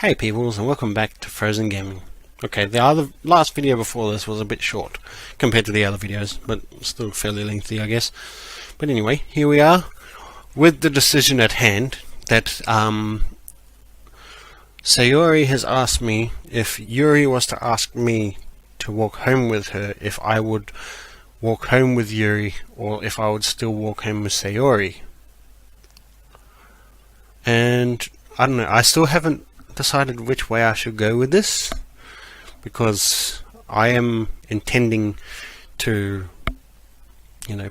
Hey peoples, and welcome back to Phrozen Gaming. Okay, the last video before this was a bit short compared to the other videos, but still fairly lengthy, I guess. But anyway, here we are with the decision at hand that Sayori has asked me if Yuri was to ask me to walk home with her, if I would walk home with Yuri or if I would still walk home with Sayori. And I don't know, I still haven't decided which way I should go with this, because I am intending to,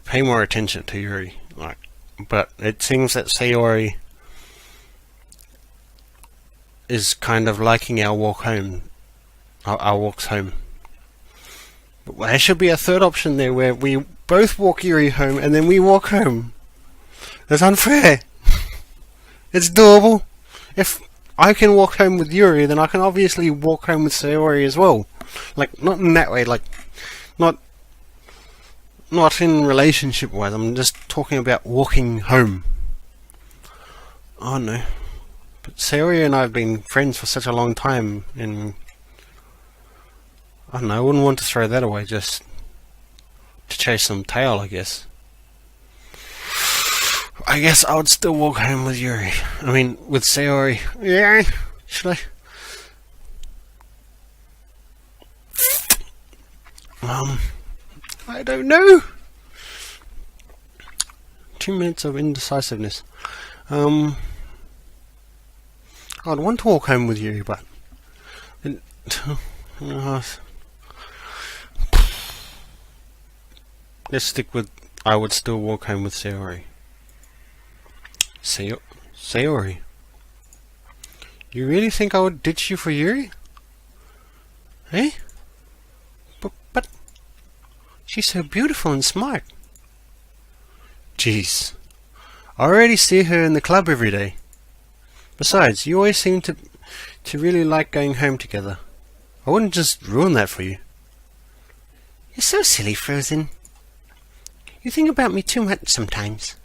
pay more attention to Yuri. But it seems that Sayori is kind of liking our walk home, our walks home. But there should be a third option there where we both walk Yuri home and then we walk home. That's unfair. It's doable. If I can walk home with Yuri, then I can obviously walk home with Sayori as well. Not in that way, not in relationship wise, I'm just talking about walking home. Oh no. But Sayori and I have been friends for such a long time, and I don't know, I wouldn't want to throw that away just to chase some tail, I guess. I guess I would still walk home with Yuri. I mean, with Sayori. Yeah, should I? I don't know. 2 minutes of indecisiveness. I'd want to walk home with Yuri, but let's stick with I would still walk home with Sayori. Sayori, you really think I would ditch you for Yuri? Eh? But she's so beautiful and smart. Jeez, I already see her in the club every day. Besides, you always seem to really like going home together. I wouldn't just ruin that for you. You're so silly, Phrozen. You think about me too much sometimes.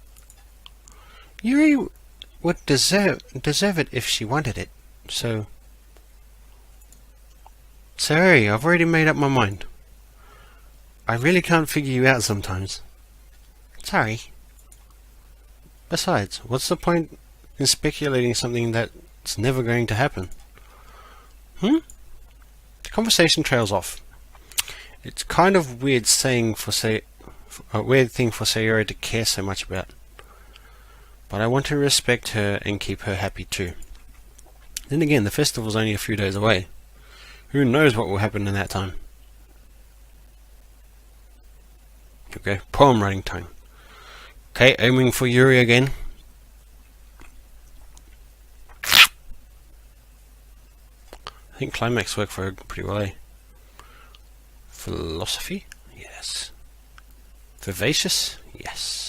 Yuri would deserve it if she wanted it, so... Sorry, I've already made up my mind. I really can't figure you out sometimes. Sorry. Besides, what's the point in speculating something that's never going to happen? The conversation trails off. It's kind of weird a weird thing for Sayori to care so much about. But I want to respect her and keep her happy too. Then again, the festival's only a few days away. Who knows what will happen in that time? Okay, poem writing time. Okay, aiming for Yuri again. I think climax worked for her pretty well, eh? Philosophy? Yes. Vivacious? Yes.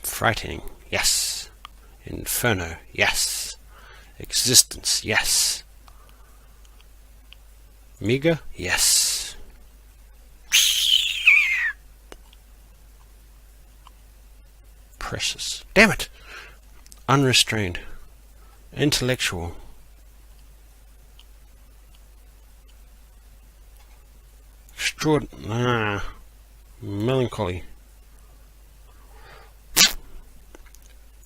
Frightening, yes. Inferno, yes. Existence, yes. Meager, yes. Precious, damn it. Unrestrained. Intellectual. Melancholy.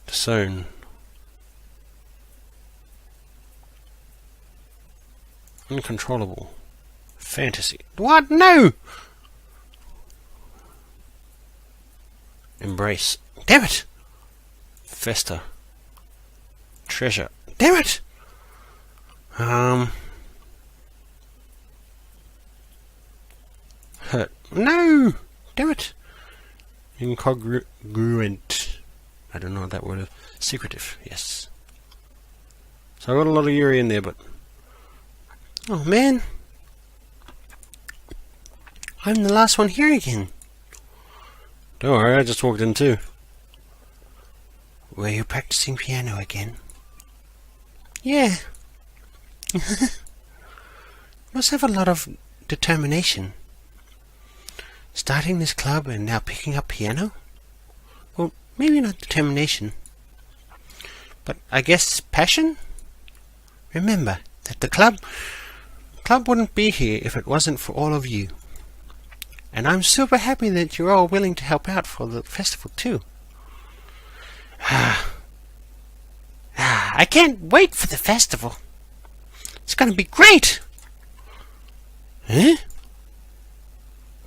Disown. Uncontrollable. Fantasy. What? No! Embrace. Damn it! Fester. Treasure. Damn it! Hurt. No! Damn it! Incongruent. I don't know what that word is. Secretive, yes. So I got a lot of Yuri in there, but... Oh man! I'm the last one here again. Don't worry, I just walked in too. Were you practicing piano again? Yeah. Must have a lot of determination. Starting this club and now picking up piano? Well, maybe not determination, but I guess passion? Remember that the club wouldn't be here if it wasn't for all of you. And I'm super happy that you're all willing to help out for the festival too. I can't wait for the festival. It's going to be great. Huh?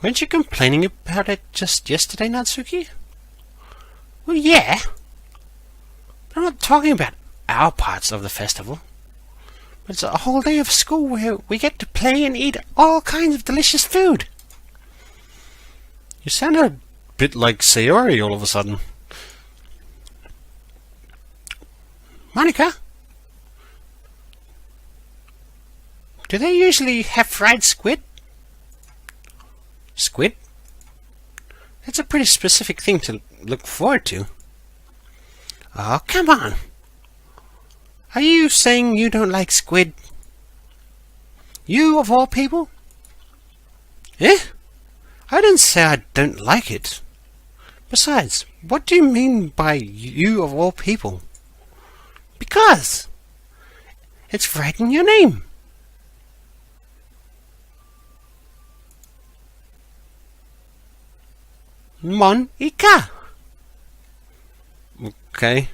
Weren't you complaining about it just yesterday, Natsuki? Well, yeah. I'm not talking about our parts of the festival. But it's a whole day of school where we get to play and eat all kinds of delicious food. You sound a bit like Sayori all of a sudden. Monica? Do they usually have fried squid? Squid? That's a pretty specific thing to look forward to. Oh, come on. Are you saying you don't like squid? You, of all people? Eh? I didn't say I don't like it. Besides, what do you mean by you of all people? Because it's right in your name. Monica. Okay.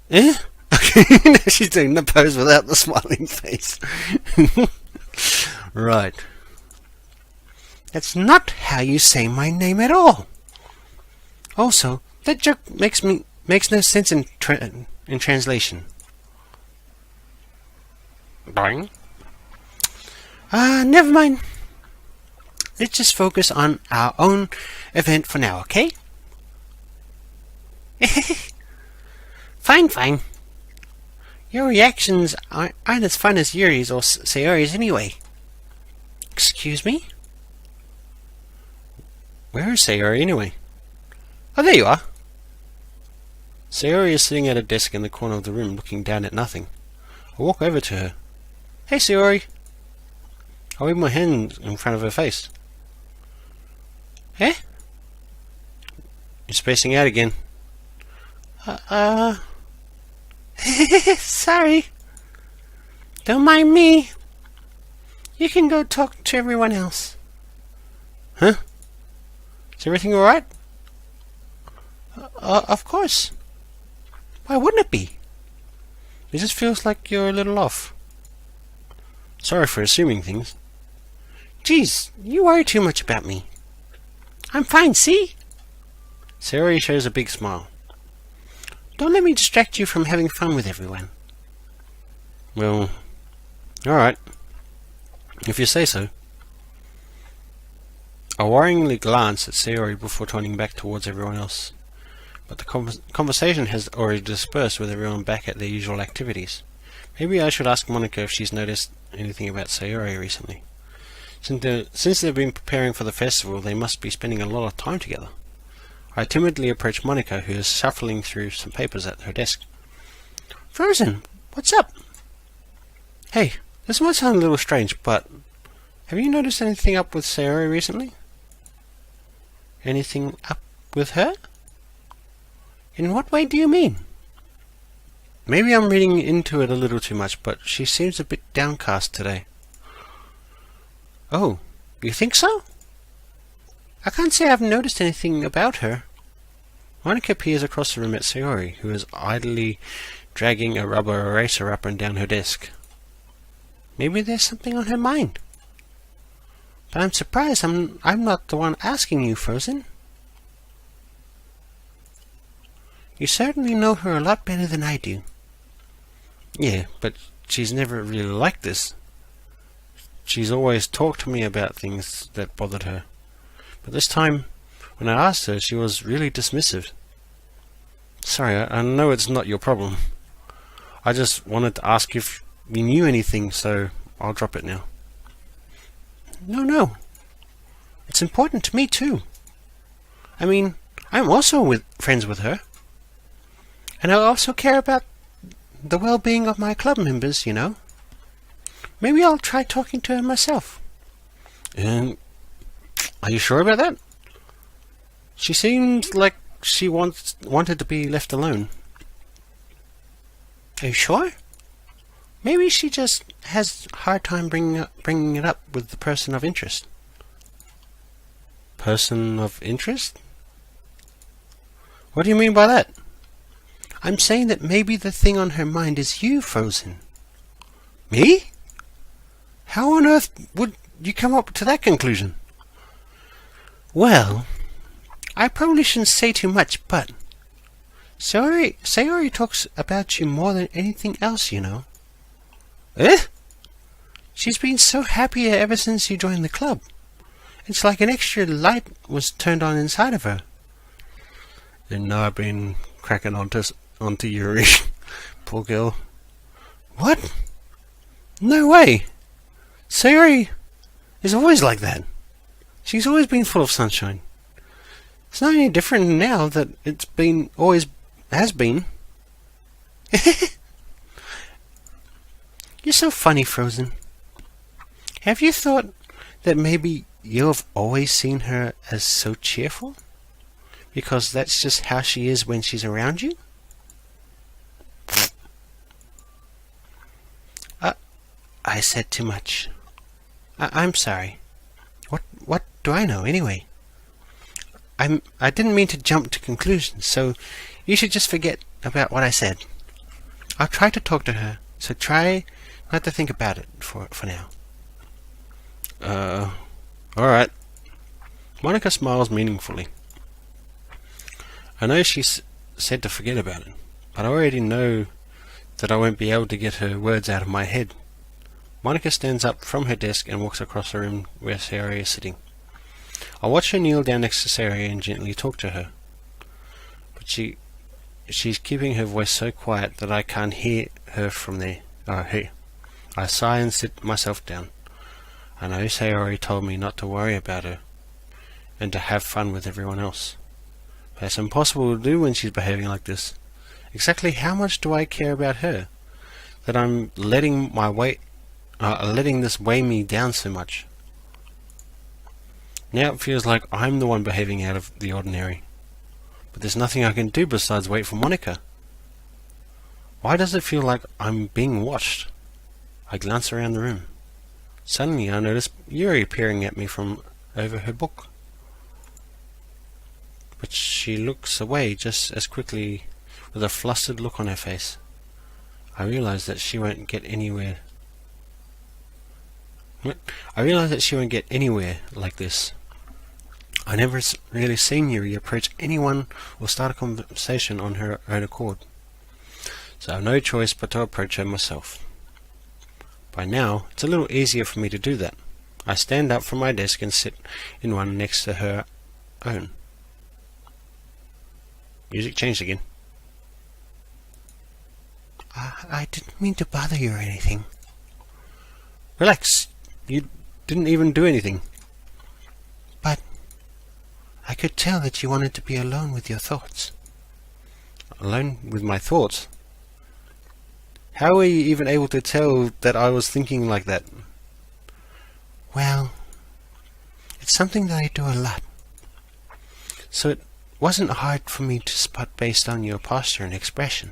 Eh? Okay, she's doing the pose without the smiling face. Right. That's not how you say my name at all. Also, that joke makes no sense in translation. Boing. Never mind. Let's just focus on our own event for now, okay? Fine. Your reactions aren't as fun as Yuri's or Sayori's anyway. Excuse me? Where is Sayori anyway? Oh, there you are. Sayori is sitting at a desk in the corner of the room looking down at nothing. I walk over to her. Hey, Sayori. I wave my hand in front of her face. Eh? You're spacing out again. Sorry. Don't mind me. You can go talk to everyone else. Huh? Is everything alright? Of course. Why wouldn't it be? It just feels like you're a little off. Sorry for assuming things. Geez, you worry too much about me. I'm fine, see? Sayori shows a big smile. Don't let me distract you from having fun with everyone. Well, alright. If you say so. I worryingly glance at Sayori before turning back towards everyone else. But the conversation has already dispersed with everyone back at their usual activities. Maybe I should ask Monica if she's noticed anything about Sayori recently. Since they've been preparing for the festival, they must be spending a lot of time together. I timidly approach Monica, who is shuffling through some papers at her desk. Phrozen, what's up? Hey, this might sound a little strange, but have you noticed anything up with Sayori recently? Anything up with her? In what way do you mean? Maybe I'm reading into it a little too much, but she seems a bit downcast today. Oh, you think so? I can't say I've noticed anything about her. Monica peers across the room at Sayori, who is idly dragging a rubber eraser up and down her desk. Maybe there's something on her mind. But I'm surprised I'm not the one asking you, Phrozen. You certainly know her a lot better than I do. Yeah, but she's never really like this. She's always talked to me about things that bothered her. But this time, when I asked her, she was really dismissive. Sorry, I know it's not your problem. I just wanted to ask if you knew anything, so I'll drop it now. No. It's important to me too. I mean, I'm also friends with her. And I also care about the well-being of my club members, you know. Maybe I'll try talking to her myself. Are you sure about that? She seems like she wanted to be left alone. Are you sure? Maybe she just has a hard time bringing it up with the person of interest. Person of interest? What do you mean by that? I'm saying that maybe the thing on her mind is you, Phrozen. Me? How on earth would you come up to that conclusion? Well, I probably shouldn't say too much, but Sayori talks about you more than anything else, you know. Eh? She's been so happy ever since you joined the club. It's like an extra light was turned on inside of her. And now I've been cracking onto Yuri. Poor girl. What? No way! Sayori is always like that. She's always been full of sunshine. It's not any different now that it's been always has been. You're so funny, Phrozen. Have you thought that maybe you've always seen her as so cheerful? Because that's just how she is when she's around you? I said too much. I'm sorry. What do I know, anyway? I didn't mean to jump to conclusions, so you should just forget about what I said. I'll try to talk to her, so try not to think about it for now. Alright. Monica smiles meaningfully. I know she's said to forget about it, but I already know that I won't be able to get her words out of my head. Monica stands up from her desk and walks across the room where Sayori is sitting. I watch her kneel down next to Sayori and gently talk to her. But she's keeping her voice so quiet that I can't hear her from there. I sigh and sit myself down. I know Sayori told me not to worry about her and to have fun with everyone else. But it's impossible to do when she's behaving like this. Exactly how much do I care about her that I'm letting this weigh me down so much? Now it feels like I'm the one behaving out of the ordinary. But there's nothing I can do besides wait for Monica. Why does it feel like I'm being watched? I glance around the room. Suddenly I notice Yuri peering at me from over her book. But she looks away just as quickly with a flustered look on her face. I realize that she won't get anywhere. Like this. I never really seen Yuri approach anyone or start a conversation on her own accord. So I have no choice but to approach her myself. By now, it's a little easier for me to do that. I stand up from my desk and sit in one next to her own. Music changed again. I didn't mean to bother you or anything. Relax. You didn't even do anything. But I could tell that you wanted to be alone with your thoughts. Alone with my thoughts? How were you even able to tell that I was thinking like that? Well, it's something that I do a lot. So it wasn't hard for me to spot based on your posture and expression.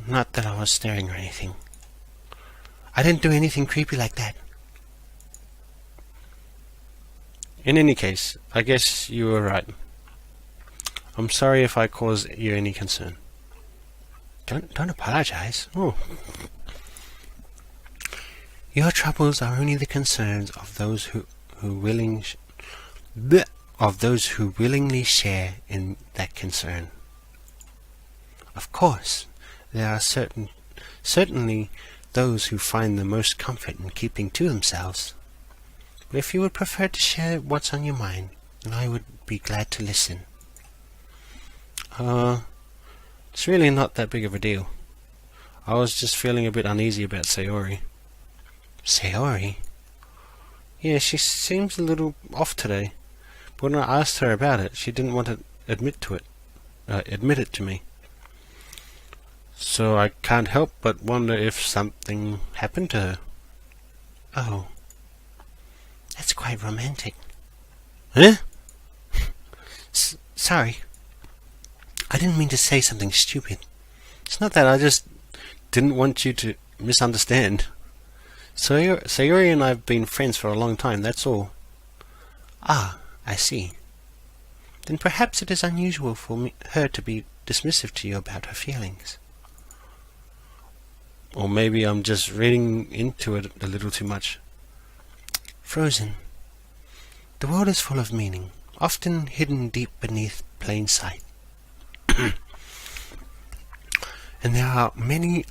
Not that I was staring or anything. I didn't do anything creepy like that. In any case, I guess you were right. I'm sorry if I caused you any concern. Don't apologize. Oh. Your troubles are only the concerns of those who willingly share in that concern. Of course, there are certainly those who find the most comfort in keeping to themselves. But if you would prefer to share what's on your mind, then I would be glad to listen. It's really not that big of a deal. I was just feeling a bit uneasy about Sayori. Sayori? Yeah, she seems a little off today. But when I asked her about it, she didn't want to admit it to me. So I can't help but wonder if something happened to her. Oh. That's quite romantic. Huh? Sorry. I didn't mean to say something stupid. It's not that, I just didn't want you to misunderstand. Sayori and I have been friends for a long time, that's all. Ah, I see. Then perhaps it is unusual for her to be dismissive to you about her feelings. Or maybe I'm just reading into it a little too much. Phrozen. The world is full of meaning, often hidden deep beneath plain sight. And there are many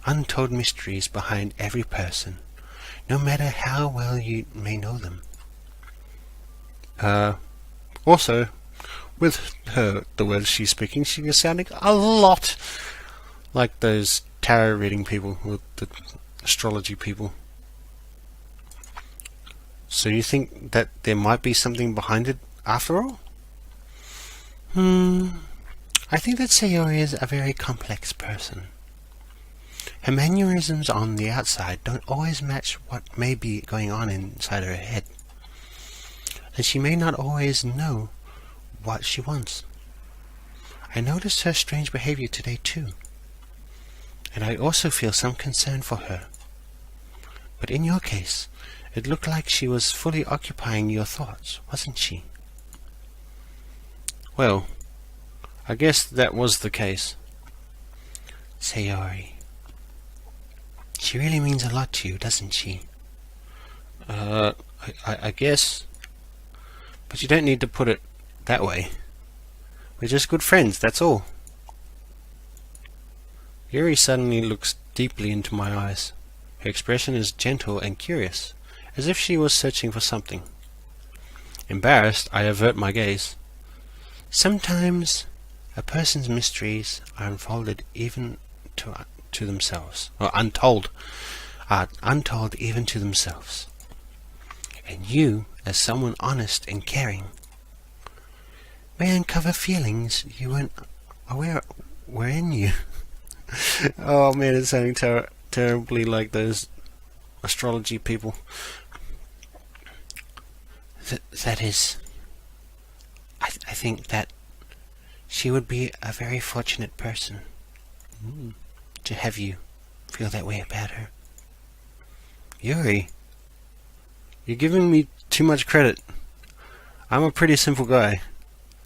untold mysteries behind every person, no matter how well you may know them. Also, with her, the words she's speaking, she is sounding a lot like those tarot reading people, with the astrology people. So you think that there might be something behind it after all? I think that Sayori is a very complex person. Her mannerisms on the outside don't always match what may be going on inside her head. And she may not always know what she wants. I noticed her strange behavior today too. And I also feel some concern for her. But in your case, it looked like she was fully occupying your thoughts, wasn't she? Well, I guess that was the case. Sayori. She really means a lot to you, doesn't she? I guess. But you don't need to put it that way. We're just good friends, that's all. Yuri suddenly looks deeply into my eyes. Her expression is gentle and curious, as if she was searching for something. Embarrassed, I avert my gaze. Sometimes a person's mysteries are unfolded even to themselves, or untold even to themselves. And you, as someone honest and caring, may uncover feelings you weren't aware were in you. Oh man, it's sounding terribly like those astrology people. That is, I think that she would be a very fortunate person to have you feel that way about her. Yuri, you're giving me too much credit. I'm a pretty simple guy,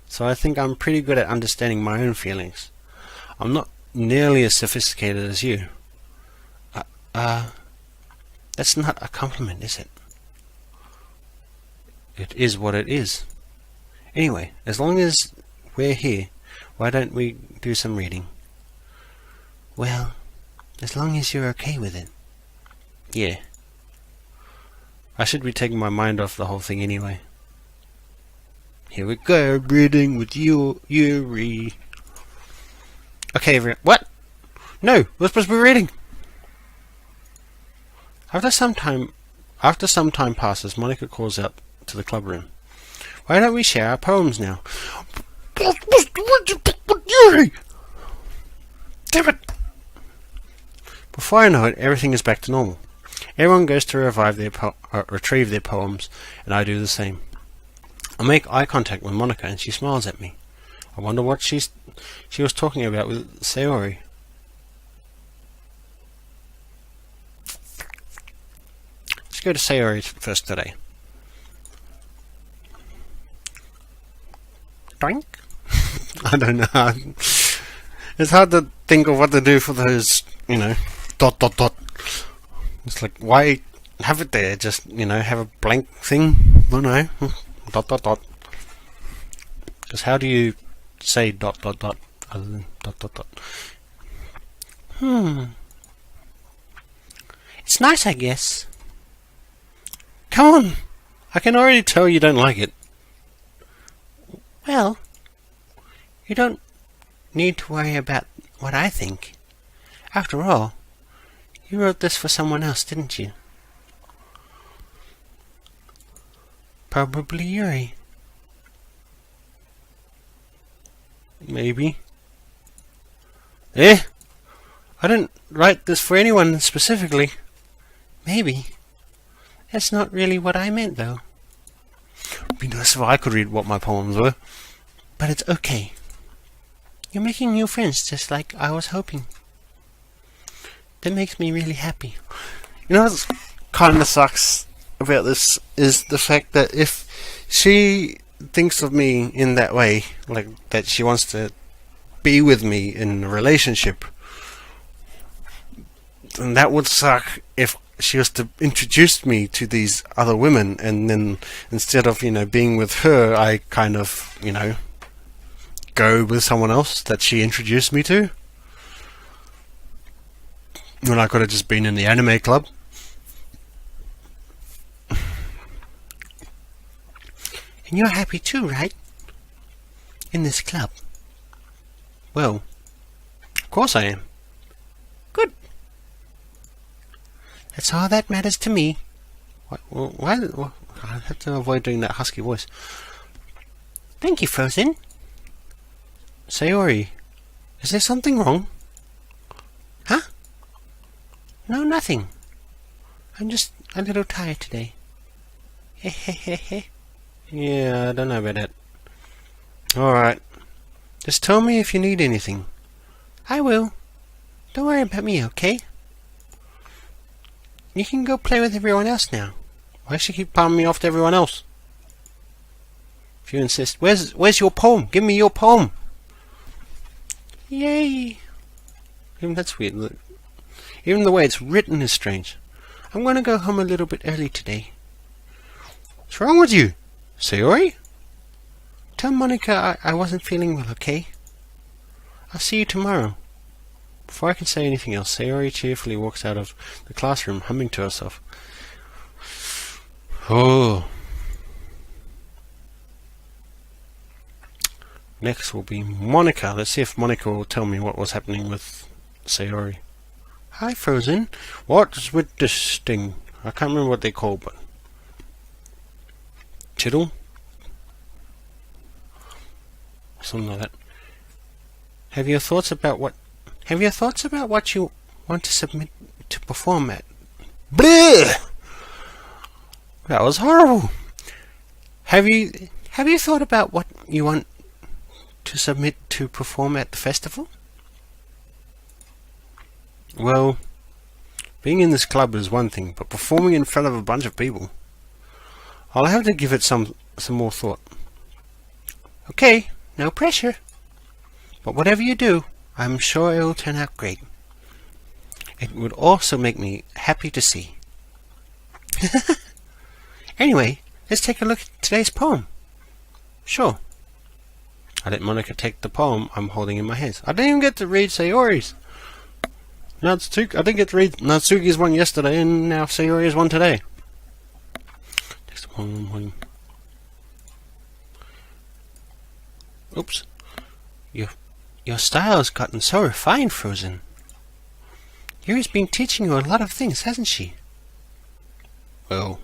so I think I'm pretty good at understanding my own feelings. I'm not nearly as sophisticated as you. That's not a compliment, is it? It is what it is. Anyway, as long as we're here, why don't we do some reading? Well, as long as you're okay with it. Yeah. I should be taking my mind off the whole thing anyway. Here we go, reading with Yuri. Okay, everyone. What? No, we're supposed to be reading. After some time passes, Monica calls out to the club room. Why don't we share our poems now? Yuri! Damn it! Before I know it, everything is back to normal. Everyone goes to retrieve their poems, and I do the same. I make eye contact with Monica, and she smiles at me. I wonder what she was talking about with Sayori. Let's go to Sayori first today. Doink? I don't know. It's hard to think of what to do for those, dot. It's like, why have it there? Just, have a blank thing? I don't know. Dot. Because how do you say dot other than dot? It's nice, I guess. Come on! I can already tell you don't like it. Well, you don't need to worry about what I think. After all, you wrote this for someone else, didn't you? Probably Yuri. Maybe. I didn't write this for anyone specifically. Maybe. That's not really what I meant, though. It'd be nice if I could read what my poems were. But it's okay. You're making new friends just like I was hoping. That makes me really happy. You know what kind of sucks about this is the fact that if she thinks of me in that way, like that she wants to be with me in a relationship, then that would suck if she was to introduce me to these other women, and then instead of, being with her, I kind of, go with someone else that she introduced me to. When I could have just been in the anime club. And you're happy too, right? In this club. Well, of course I am. Good. That's all that matters to me. Why I have to avoid doing that husky voice. Thank you, Phrozen. Sayori, is there something wrong? Huh? No, nothing. I'm just a little tired today. Hehehehe. Yeah, I don't know about that. Alright. Just tell me if you need anything. I will. Don't worry about me, okay? You can go play with everyone else now. Why does she keep palming me off to everyone else? If you insist. Where's your poem? Give me your poem. Yay. Even that's weird. Look. Even the way it's written is strange. I'm going to go home a little bit early today. What's wrong with you? Sayori? Tell Monica I wasn't feeling well, okay? I'll see you tomorrow. Before I can say anything else, Sayori cheerfully walks out of the classroom, humming to herself. Oh. Next will be Monica. Let's see if Monica will tell me what was happening with Sayori. Hi, Phrozen. What's with this thing? I can't remember what they call, but... Tittle? Something like that. Have your thoughts about what you want to submit to perform at? Bleh! That was horrible. Have you thought about what you want to submit to perform at the festival? Well, being in this club is one thing, but performing in front of a bunch of people, I'll have to give it some more thought. Okay, no pressure. But whatever you do, I'm sure it will turn out great. It would also make me happy to see. Anyway, let's take a look at today's poem. Sure. I let Monica take the poem I'm holding in my hands. I didn't even get to read Sayori's. I didn't get to read Natsuki's one yesterday, and now Sayori's one today. Next one. Oops. Your style's gotten so refined, Phrozen. Yuri's been teaching you a lot of things, hasn't she? Well,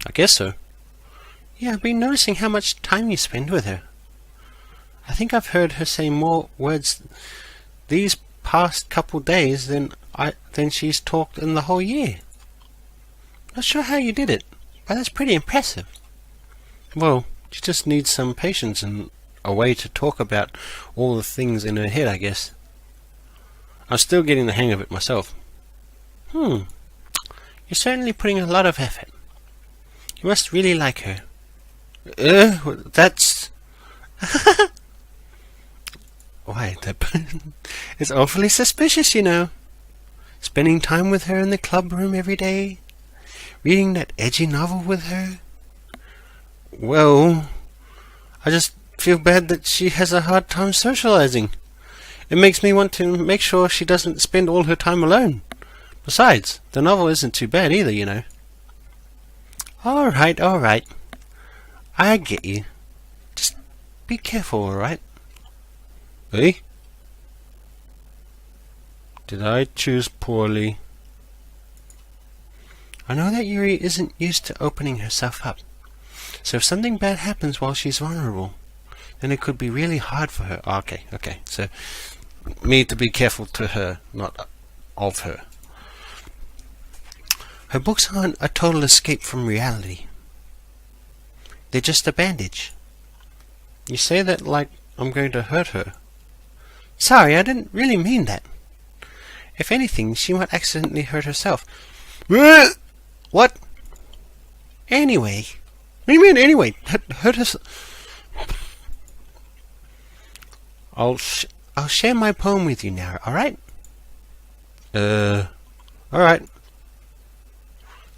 I guess so. Yeah, I've been noticing how much time you spend with her. I think I've heard her say more words these past couple days than she's talked in the whole year. Not sure how you did it, but that's pretty impressive. Well, she just needs some patience and a way to talk about all the things in her head, I guess. I'm still getting the hang of it myself. You're certainly putting a lot of effort. You must really like her. That's... Why, it's awfully suspicious, you know. Spending time with her in the club room every day. Reading that edgy novel with her. Well, I just feel bad that she has a hard time socializing. It makes me want to make sure she doesn't spend all her time alone. Besides, the novel isn't too bad either, you know. Alright. I get you. Just be careful, alright? Eh? Did I choose poorly? I know that Yuri isn't used to opening herself up. So if something bad happens while she's vulnerable, then it could be really hard for her. Okay. So, me to be careful to her, not of her. Her books aren't a total escape from reality. They're just a bandage. You say that like I'm going to hurt her. Sorry, I didn't really mean that. If anything, she might accidentally hurt herself. What? Anyway. What do you mean anyway? Hurt herself? I'll share my poem with you now, alright? Alright.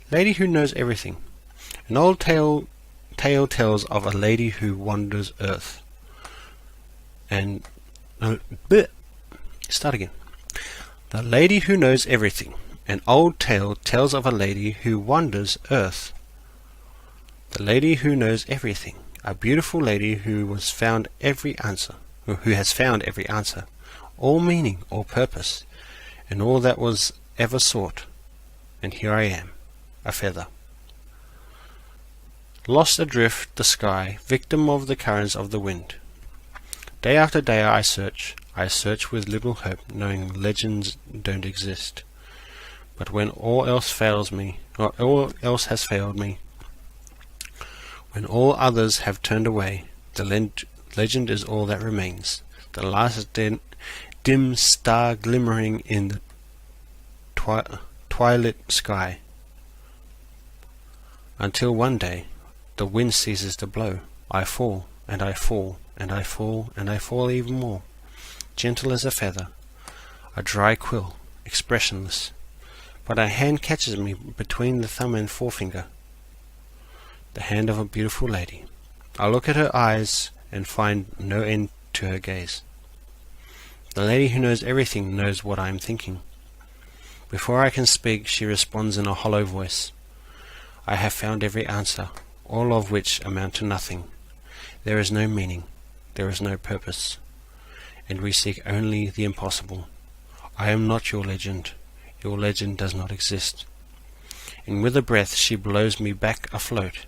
Lady Who Knows Everything. An old tale tells of a lady who wanders earth. And... Start again. The Lady Who Knows Everything. An old tale tells of a lady who wanders earth. The Lady Who Knows Everything. A beautiful lady who has found every answer, all meaning, all purpose, and all that was ever sought. And here I am, a feather. Lost adrift the sky, victim of the currents of the wind. Day after day I search with little hope, knowing legends don't exist. But when all else fails me, or all else has failed me, when all others have turned away, the legend is all that remains, the last dim star glimmering in the twilit sky. Until one day, the wind ceases to blow, I fall, and I fall, and I fall, and I fall even more, gentle as a feather, a dry quill, expressionless, but a hand catches me between the thumb and forefinger, the hand of a beautiful lady. I look at her eyes and find no end to her gaze. The lady who knows everything knows what I am thinking. Before I can speak, she responds in a hollow voice. I have found every answer, all of which amount to nothing. There is no meaning, there is no purpose, and we seek only the impossible. I am not your legend does not exist. And with a breath she blows me back afloat,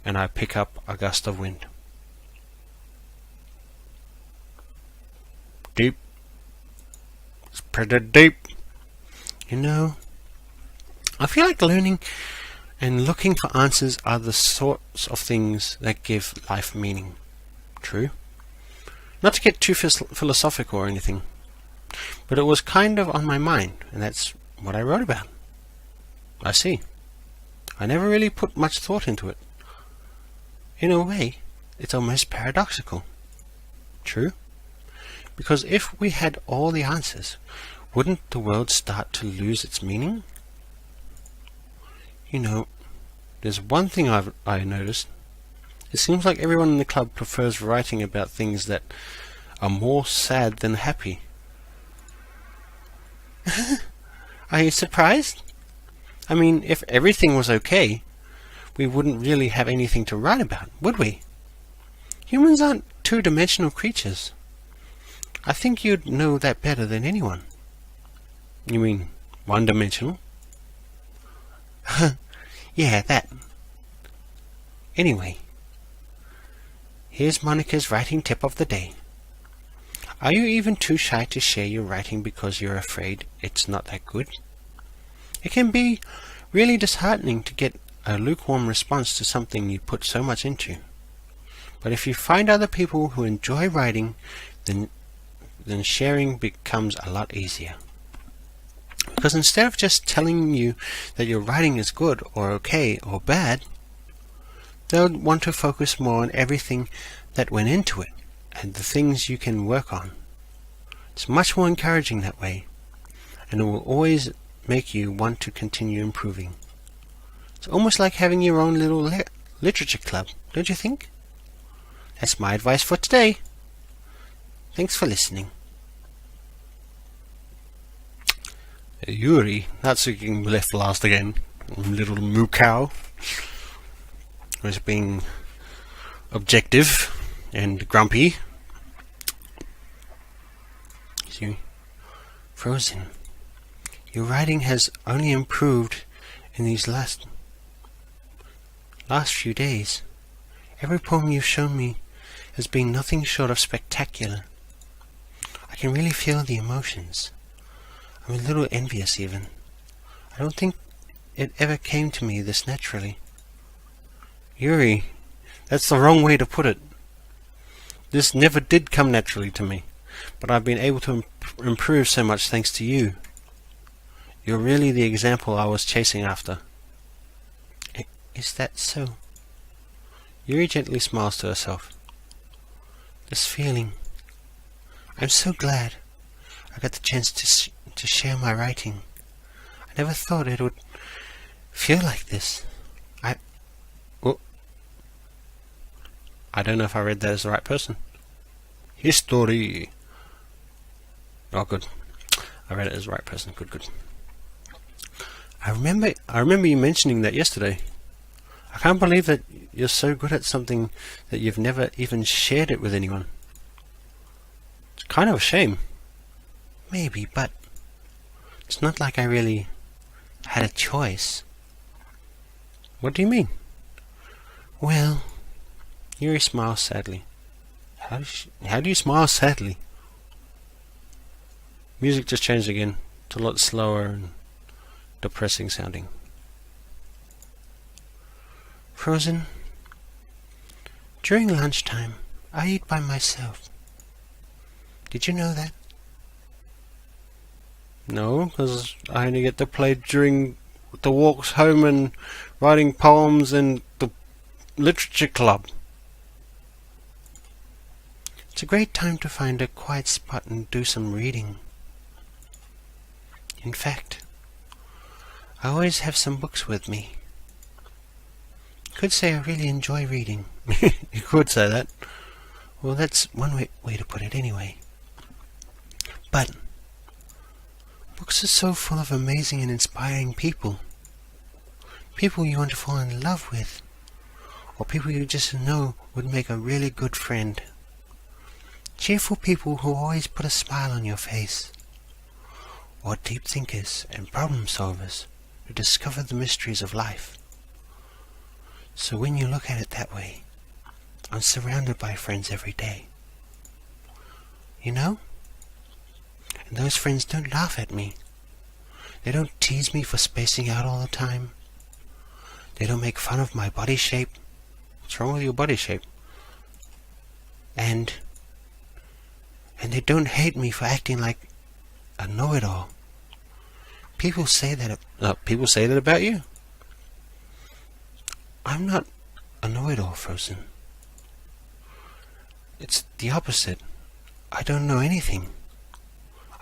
and I pick up a gust of wind. Deep. It's pretty deep. You know, I feel like learning and looking for answers are the sorts of things that give life meaning. True? Not to get too philosophical or anything, but it was kind of on my mind, and that's what I wrote about. I see. I never really put much thought into it. In a way, it's almost paradoxical. True? Because if we had all the answers, wouldn't the world start to lose its meaning? You know, there's one thing I noticed. It seems like everyone in the club prefers writing about things that are more sad than happy. Are you surprised? I mean, if everything was okay, we wouldn't really have anything to write about, would we? Humans aren't two-dimensional creatures. I think you'd know that better than anyone. You mean one-dimensional? Yeah, that. Anyway, here's Monica's writing tip of the day. Are you even too shy to share your writing because you're afraid it's not that good? It can be really disheartening to get a lukewarm response to something you put so much into. But if you find other people who enjoy writing, then sharing becomes a lot easier. Because instead of just telling you that your writing is good or okay or bad, they'll want to focus more on everything that went into it and the things you can work on. It's much more encouraging that way, and it will always make you want to continue improving. It's almost like having your own little literature club, don't you think? That's my advice for today. Thanks for listening. Yuri, that's getting left last again. Little moo cow was being objective and grumpy. See, Phrozen, your writing has only improved in these last few days. Every poem you've shown me has been nothing short of spectacular. I can really feel the emotions. I'm a little envious even. I don't think it ever came to me this naturally. Yuri, that's the wrong way to put it. This never did come naturally to me, but I've been able to improve so much thanks to you. You're really the example I was chasing after. Is that so? Yuri gently smiles to herself. This feeling. I'm so glad I got the chance to share my writing. I never thought it would feel like this. I don't know if I read that as the right person. History. Oh, good. I read it as the right person. Good. I remember you mentioning that yesterday. I can't believe that you're so good at something that you've never even shared it with anyone. It's kind of a shame. Maybe, but it's not like I really had a choice. What do you mean? Well, Yuri smiles sadly. How do you smile sadly? Music just changed again. It's a lot slower and depressing sounding. Phrozen, during lunchtime, I eat by myself. Did you know that? No, because I only get to play during the walks home and writing poems and the literature club. It's a great time to find a quiet spot and do some reading. In fact, I always have some books with me. You could say I really enjoy reading. You could say that. Well, that's one way to put it anyway. But books are so full of amazing and inspiring people. People you want to fall in love with. Or people you just know would make a really good friend. Cheerful people who always put a smile on your face. Or deep thinkers and problem solvers who discover the mysteries of life. So when you look at it that way, I'm surrounded by friends every day. You know? And those friends don't laugh at me. They don't tease me for spacing out all the time. They don't make fun of my body shape. What's wrong with your body shape? And they don't hate me for acting like a know-it-all. People say that about you. I'm not a know-it-all, Phrozen. It's the opposite. I don't know anything.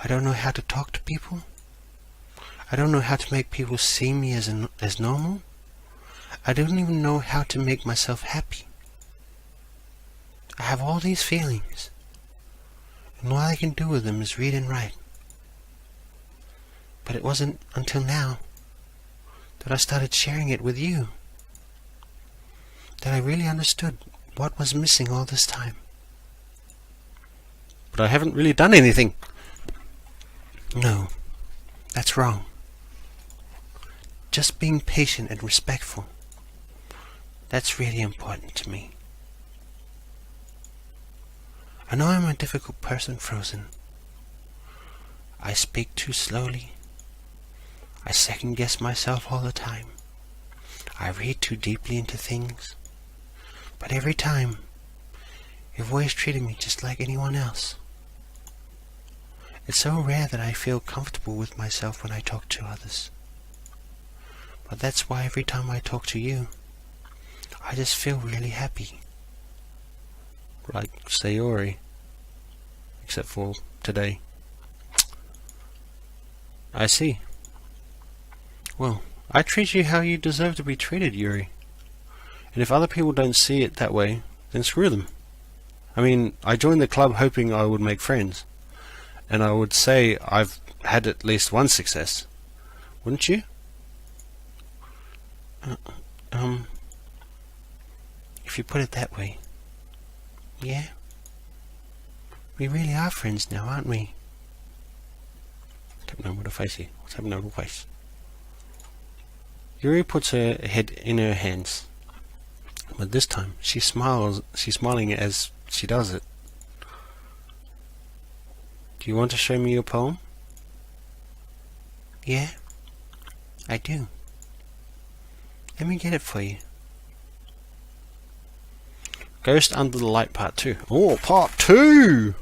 I don't know how to talk to people. I don't know how to make people see me as normal. I don't even know how to make myself happy. I have all these feelings, and all I can do with them is read and write. But it wasn't until now that I started sharing it with you that I really understood what was missing all this time. But I haven't really done anything. No, that's wrong. Just being patient and respectful. That's really important to me. I know I'm a difficult person, Phrozen. I speak too slowly. I second-guess myself all the time. I read too deeply into things. But every time, you've always treated me just like anyone else. It's so rare that I feel comfortable with myself when I talk to others. But that's why every time I talk to you, I just feel really happy. Like Sayori. Except for today. I see. Well, I treat you how you deserve to be treated, Yuri. And if other people don't see it that way, then screw them. I mean, I joined the club hoping I would make friends. And I would say I've had at least one success. Wouldn't you? If you put it that way. Yeah. We really are friends now, aren't we? What's happening with her face here? What's happening with her face? Yuri puts her head in her hands. But this time, she smiles. She's smiling as she does it. Do you want to show me your poem? Yeah, I do. Let me get it for you. Ghost Under the Light Part 2. Oh, Part 2!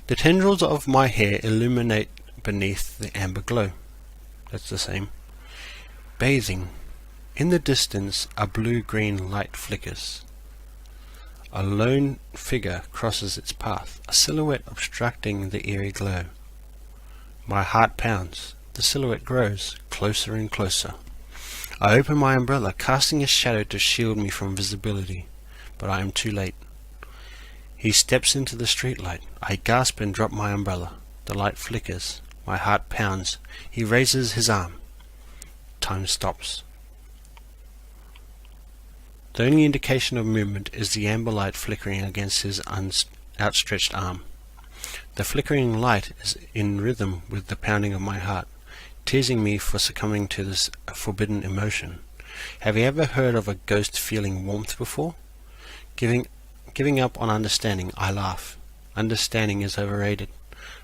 The tendrils of my hair illuminate beneath the amber glow. That's the same. Bathing. In the distance, a blue-green light flickers. A lone figure crosses its path, a silhouette obstructing the eerie glow. My heart pounds. The silhouette grows, closer and closer. I open my umbrella, casting a shadow to shield me from visibility, but I am too late. He steps into the streetlight. I gasp and drop my umbrella. The light flickers. My heart pounds. He raises his arm. Time stops. The only indication of movement is the amber light flickering against his outstretched arm. The flickering light is in rhythm with the pounding of my heart, teasing me for succumbing to this forbidden emotion. Have you ever heard of a ghost feeling warmth before? Giving up on understanding, I laugh. Understanding is overrated.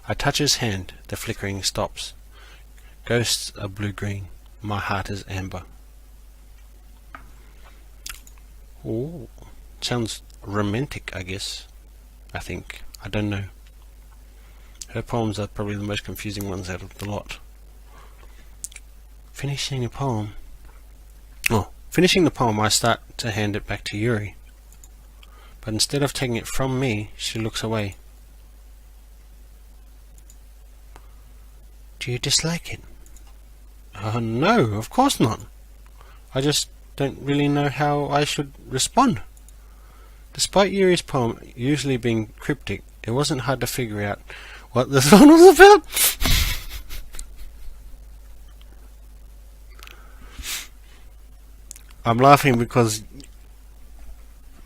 I touch his hand. The flickering stops. Ghosts are blue-green. My heart is amber. Oh, sounds romantic, I guess. I think. I don't know. Her poems are probably the most confusing ones out of the lot. Finishing the poem, I start to hand it back to Yuri. But instead of taking it from me, she looks away. Do you dislike it? No, of course not. I just don't really know how I should respond. Despite Yuri's poem usually being cryptic, it wasn't hard to figure out what this one was about. I'm laughing because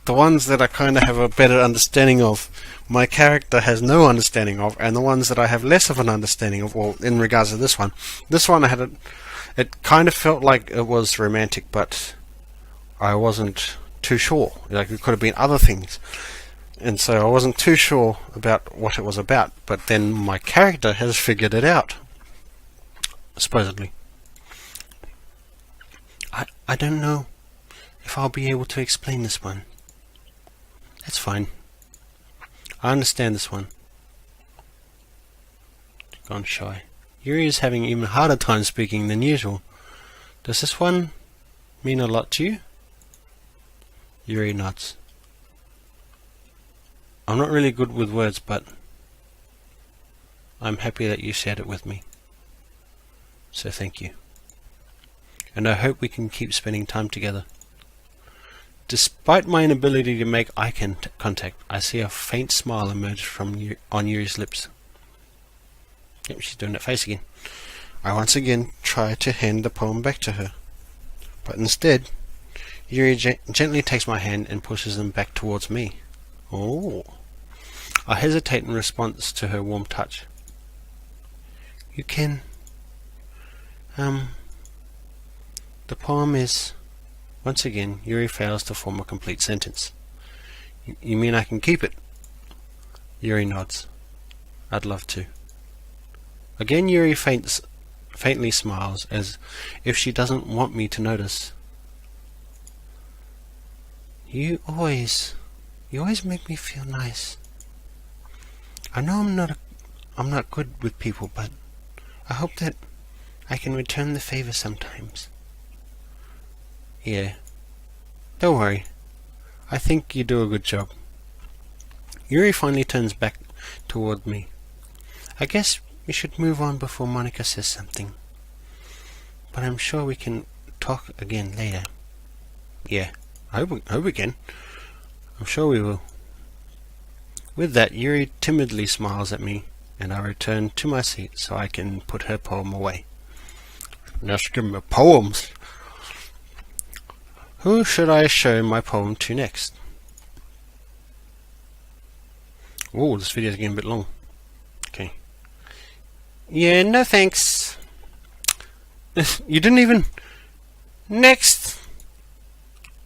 the ones that I kind of have a better understanding of, my character has no understanding of, and the ones that I have less of an understanding of, well, in regards to this one I it kind of felt like it was romantic, but I wasn't too sure. Like, it could have been other things, and so I wasn't too sure about what it was about. But then my character has figured it out, supposedly. I don't know if I'll be able to explain this one. That's fine. I understand this one. Gone shy. Yuri is having even harder time speaking than usual. Does this one mean a lot to you? Yuri nods. I'm not really good with words, but I'm happy that you shared it with me. So thank you. And I hope we can keep spending time together. Despite my inability to make eye contact, I see a faint smile emerge on Yuri's lips. Yep, she's doing that face again. I once again try to hand the poem back to her, but instead, Yuri gently takes my hand and pushes them back towards me. Oh. I hesitate in response to her warm touch. You can... The poem is... Once again, Yuri fails to form a complete sentence. You mean I can keep it? Yuri nods. I'd love to. Again, Yuri faintly smiles, as if she doesn't want me to notice. You always make me feel nice. I know I'm not good with people, but I hope that I can return the favor sometimes. Yeah. Don't worry. I think you do a good job. Yuri finally turns back toward me. I guess we should move on before Monica says something. But I'm sure we can talk again later. Yeah, I hope we can. I'm sure we will. With that, Yuri timidly smiles at me, and I return to my seat so I can put her poem away. Now she give me poems. Who should I show my poem to next? Oh, this video is getting a bit long. Okay. Yeah, no thanks. You didn't even... Next!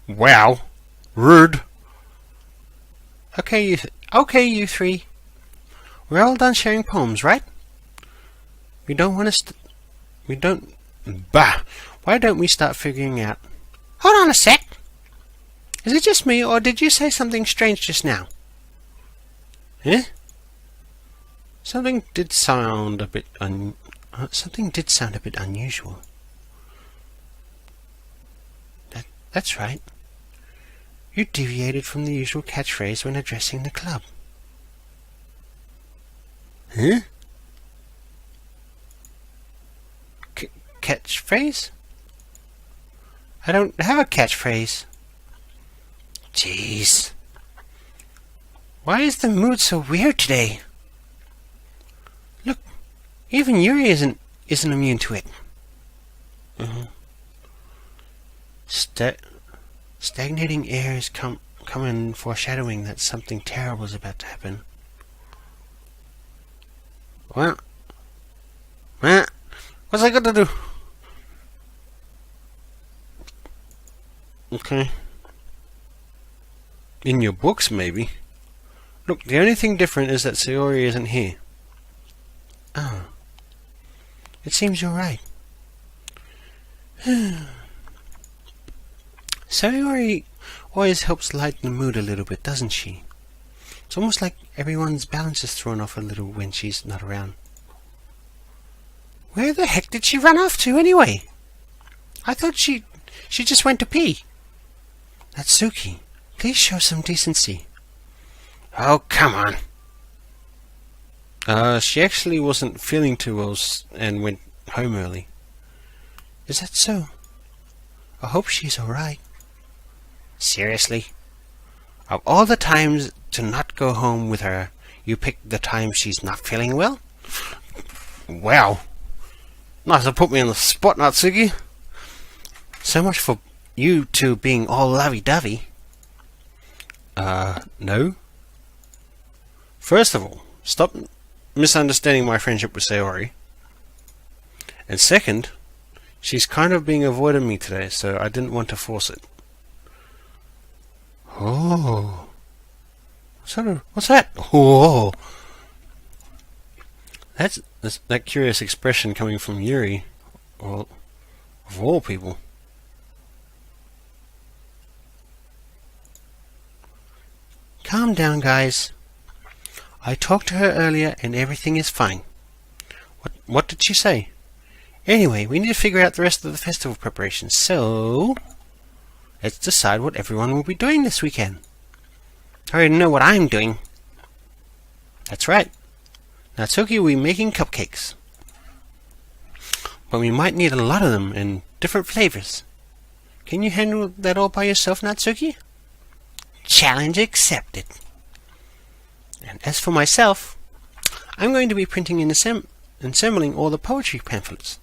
Wow. Rude. Okay, you three. We're all done sharing poems, right? We don't want to... Bah! Why don't we start figuring out Hold on a sec. Is it just me, or did you say something strange just now? Eh? Something did sound a bit unusual. That's right. You deviated from the usual catchphrase when addressing the club. Huh? Catchphrase? I don't have a catchphrase. Jeez. Why is the mood so weird today? Look, even Yuri isn't immune to it. Stagnating air is coming, foreshadowing that something terrible is about to happen. What? What's I got to do? Okay. In your books, maybe. Look, the only thing different is that Sayori isn't here. Oh. It seems you're right. Sayori always helps lighten the mood a little bit, doesn't she? It's almost like everyone's balance is thrown off a little when she's not around. Where the heck did she run off to, anyway? I thought she just went to pee. Natsuki, please show some decency. Oh, come on. She actually wasn't feeling too well and went home early. Is that so? I hope she's alright. Seriously? Of all the times to not go home with her, you picked the time she's not feeling well? Well, nice to put me on the spot, Natsuki. So much for you two being all lovey-dovey. No. First of all, stop misunderstanding my friendship with Sayori. And second, she's kind of being avoiding me today, so I didn't want to force it. Oh. What's that? Oh. That's that curious expression coming from Yuri. Well, of all people. Calm down, guys. I talked to her earlier and everything is fine. What did she say? Anyway, we need to figure out the rest of the festival preparations, so let's decide what everyone will be doing this weekend. I already know what I'm doing. That's right. Natsuki will be making cupcakes. But we might need a lot of them in different flavors. Can you handle that all by yourself, Natsuki? Challenge accepted. And as for myself, I'm going to be printing and assembling all the poetry pamphlets.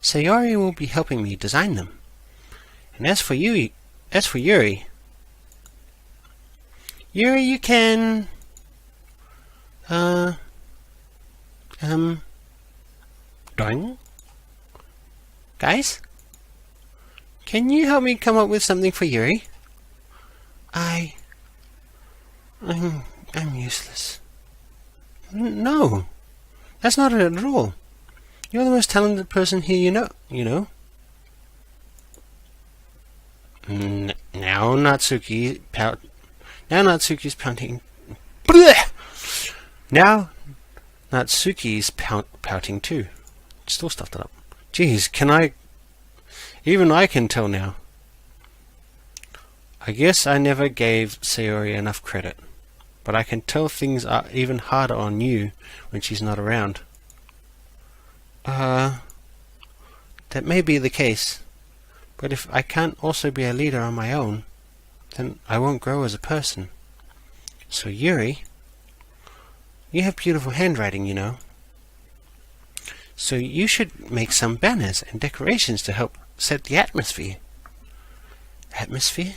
Sayori will be helping me design them. And as for Yuri, you can drawing? Guys? Can you help me come up with something for Yuri? I'm useless. No, that's not it at all. You're the most talented person here you know. Now Natsuki's pouting. Blech! Now Natsuki's pouting too. Still stuffed it up. Jeez, even I can tell now. I guess I never gave Sayori enough credit, but I can tell things are even harder on you when she's not around. That may be the case, but if I can't also be a leader on my own, then I won't grow as a person. So Yuri, you have beautiful handwriting, you know. So you should make some banners and decorations to help set the atmosphere. Atmosphere?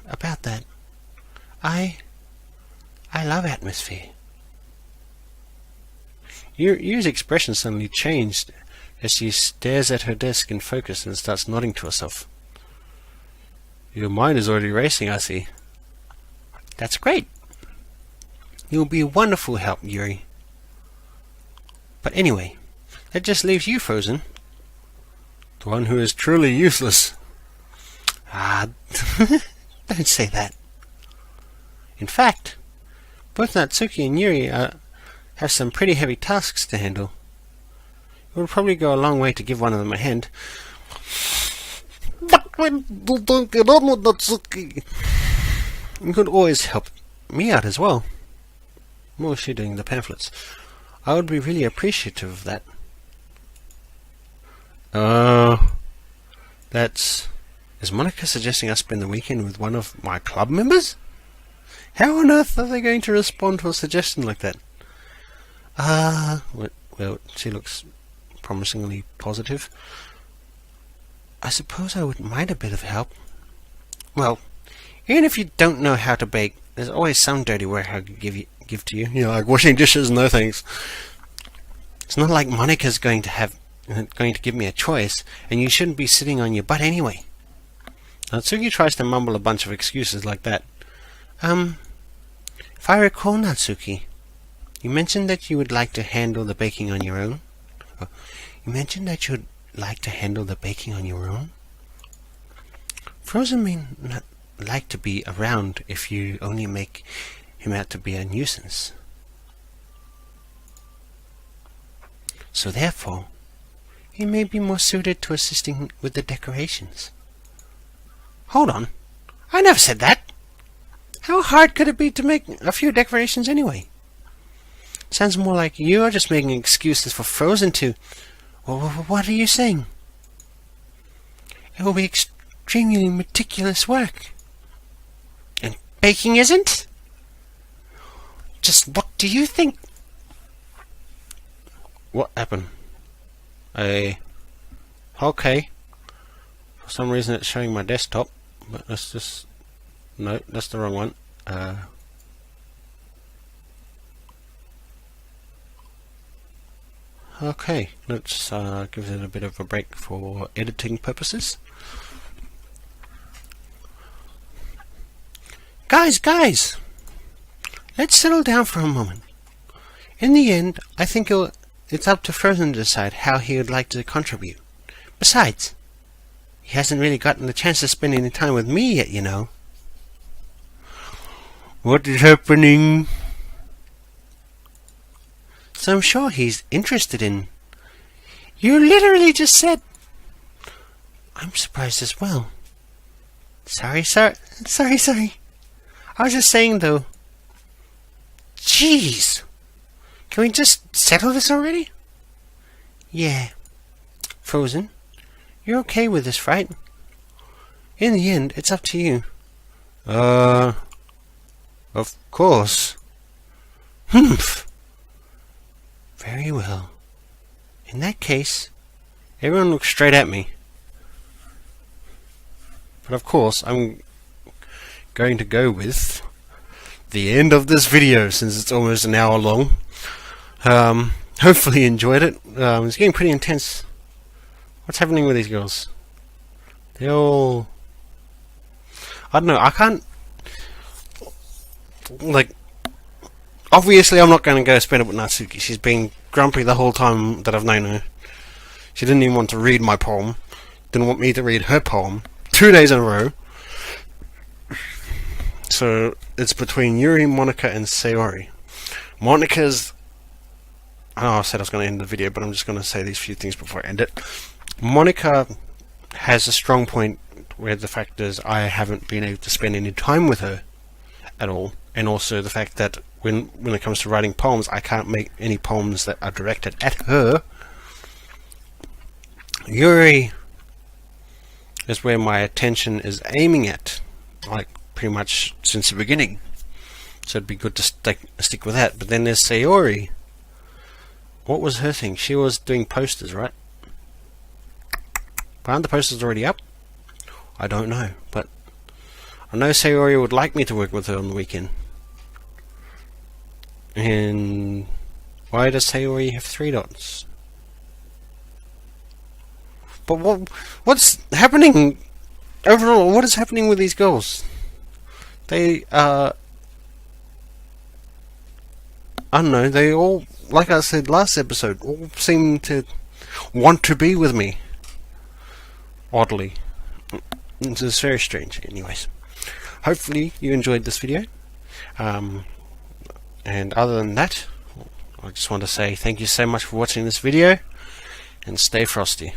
About that. I love atmosphere. Yuri's expression suddenly changed as she stares at her desk in focus and starts nodding to herself. Your mind is already racing, I see. That's great. You'll be a wonderful help, Yuri. But anyway, that just leaves you, Phrozen. The one who is truly useless. Ah, don't say that. In fact, both Natsuki and Yuri have some pretty heavy tasks to handle. It would probably go a long way to give one of them a hand. But don't get on with Natsuki. You could always help me out as well. What was she doing? The pamphlets. I would be really appreciative of that. Is Monica suggesting I spend the weekend with one of my club members? How on earth are they going to respond to a suggestion like that? Well, she looks promisingly positive. I suppose I wouldn't mind a bit of help. Well, even if you don't know how to bake, there's always some dirty work I could give to you. You know, like washing dishes, no thanks. It's not like Monica's going to give me a choice, and you shouldn't be sitting on your butt anyway. Natsuki tries to mumble a bunch of excuses like that. If I recall, Natsuki, you mentioned that you would like to handle the baking on your own. Phrozen may not like to be around if you only make him out to be a nuisance. So therefore, he may be more suited to assisting with the decorations. Hold on. I never said that. How hard could it be to make a few decorations anyway? Sounds more like you are just making excuses for Phrozen to... What are you saying? It will be extremely meticulous work. And baking isn't? Just what do you think? What happened? Okay. For some reason it's showing my desktop, but let's just... No, that's the wrong one. Okay, let's give it a bit of a break for editing purposes. Guys! Let's settle down for a moment. In the end, I think it's up to Phrozen to decide how he would like to contribute. Besides, he hasn't really gotten the chance to spend any time with me yet, you know. What is happening? So I'm sure he's interested in... You literally just said... I'm surprised as well. Sorry. I was just saying, though... Jeez! Can we just settle this already? Yeah. Phrozen, you're okay with this, right? In the end, it's up to you. Of course. Humph. Very well. In that case, everyone looks straight at me. But of course, I'm going to go with the end of this video, since it's almost an hour long. Hopefully you enjoyed it. It's getting pretty intense. What's happening with these girls? They're all... I don't know, I can't... Like... Obviously I'm not going to go spend it with Natsuki. She's been grumpy the whole time that I've known her. She didn't even want to read my poem. Didn't want me to read her poem. 2 days in a row. So, it's between Yuri, Monica, and Sayori. Monica's... I know I said I was going to end the video, but I'm just going to say these few things before I end it. Monica has a strong point where the fact is I haven't been able to spend any time with her at all. And also the fact that when it comes to writing poems, I can't make any poems that are directed at her. Yuri is where my attention is aiming at, like pretty much since the beginning. So it'd be good to stick with that. But then there's Sayori. What was her thing? She was doing posters, right? But aren't the posters already up? I don't know, but I know Sayori would like me to work with her on the weekend. And why does Sayori have 3 dots? But what's happening overall? What is happening with these girls? They I don't know, they all, like I said last episode, all seem to want to be with me. oddly. It's very strange. Anyways, hopefully you enjoyed this video. And other than that, I just want to say thank you so much for watching this video, and stay frosty.